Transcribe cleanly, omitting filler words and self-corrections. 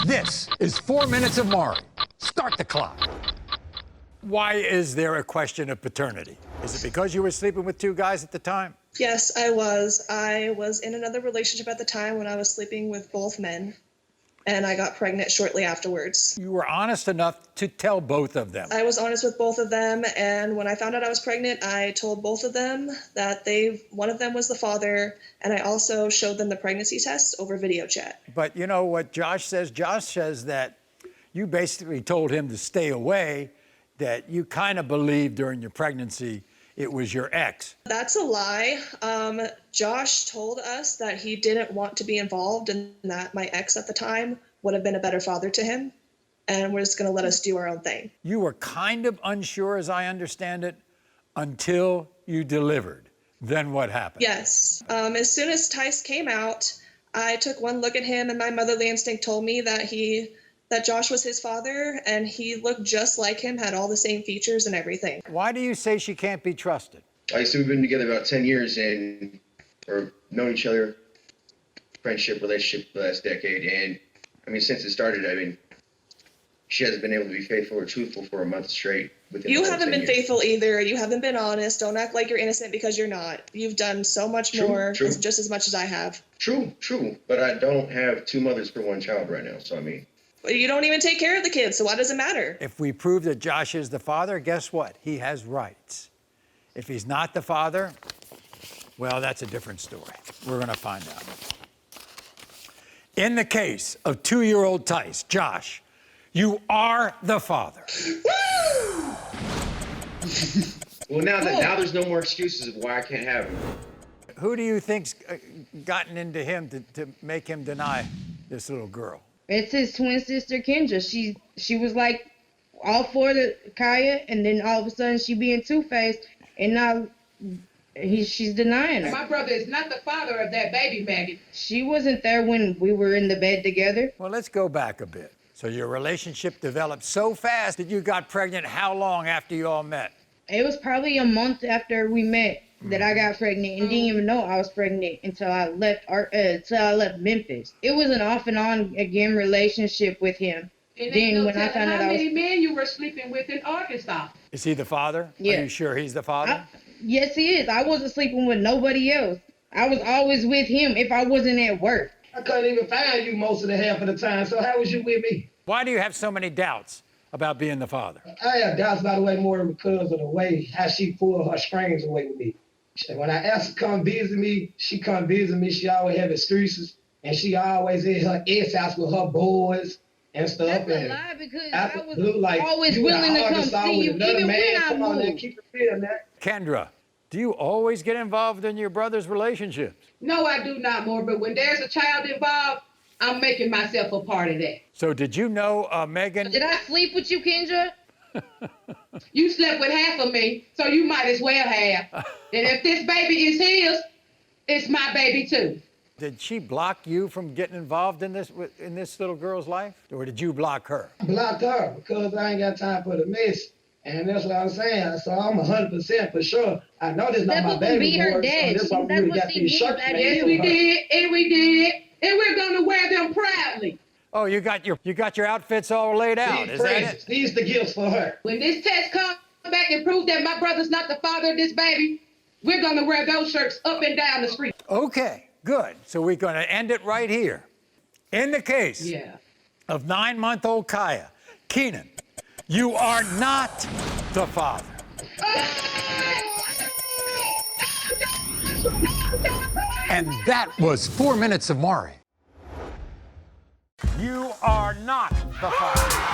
This is 4 Minutes of Maury. Start the clock. Why is there a question of paternity? Is it because you were sleeping with two guys at the time? Yes, I was. I was in another relationship at the time when I was sleeping with both men, and I got pregnant shortly afterwards. You were honest enough to tell both of them. I was honest with both of them, and when I found out I was pregnant, I told both of them that one of them was the father, and I also showed them the pregnancy test over video chat. But you know what Josh says? Josh says that you basically told him to stay away, that you kind of believed during your pregnancy it was your ex. That's a lie. Josh told us that he didn't want to be involved and that my ex at the time would have been a better father to him, and we're just going to let us do our own thing. You were kind of unsure, as I understand it, until you delivered. Then what happened? Yes. As soon as Tice came out, I took one look at him, and my motherly instinct told me that Josh was his father, and he looked just like him, had all the same features and everything. Why do you say she can't be trusted? Like, so we've been together about 10 years and or known each other, friendship, relationship for the last decade. And I mean, since it started, I mean, she hasn't been able to be faithful or truthful for a month straight. You haven't been faithful either. You haven't been honest. Don't act like you're innocent because you're not. You've done so much more, just as much as I have. True. But I don't have two mothers for one child right now. So I mean. You don't even take care of the kids, so why does it matter? If we prove that Josh is the father, guess what? He has rights. If he's not the father, well, that's a different story. We're going to find out. In the case of 2-year-old Tice, Josh, you are the father. Well, now there's no more excuses of why I can't have him. Who do you think's gotten into him to make him deny this little girl? It's his twin sister, Kendra. She was like all for the Kaya, and then all of a sudden she being two-faced, and now she's denying her. My brother is not the father of that baby, Maggie. She wasn't there when we were in the bed together. Well, let's go back a bit. So your relationship developed so fast that you got pregnant how long after you all met? It was probably a month after we met that I got pregnant and didn't even know I was pregnant until I left Memphis. It was an off and on again relationship with him. Then when I found out how many men you were sleeping with in Arkansas? Is he the father? Yeah. Are you sure he's the father? Yes, he is. I wasn't sleeping with nobody else. I was always with him if I wasn't at work. I couldn't even find you most of the half of the time, so how was you with me? Why do you have so many doubts about being the father? I have doubts, by the way, more because of the way how she pulled her strings away with me. When I asked her to come visit me, she come visit me. She always have excuses, and she always in her ex house with her boys and stuff. That's a lie because I was always willing to come see you, even when I moved. Keep it real, man. Kendra, do you always get involved in your brother's relationships? No, I do not, more. But when there's a child involved, I'm making myself a part of that. So did you know Megan? Did I sleep with you, Kendra? You slept with half of me, so you might as well have. And if this baby is his, it's my baby too. Did she block you from getting involved in this little girl's life, or did you block her? I blocked her because I ain't got time for the mess. And that's what I'm saying. So I'm 100% for sure. I know this not my baby boy. That's so what she means. Yes, we did, and we did, and we're gonna wear them proudly. Oh, you got your outfits all laid out. Is that it? These the gifts for her. When this test comes back and proves that my brother's not the father of this baby, we're gonna wear those shirts up and down the street. Okay, good. So we're going to end it right here. In the case of 9-month-old Kaya, Keenan, you are not the father. And that was 4 Minutes of Maury. You are not the father.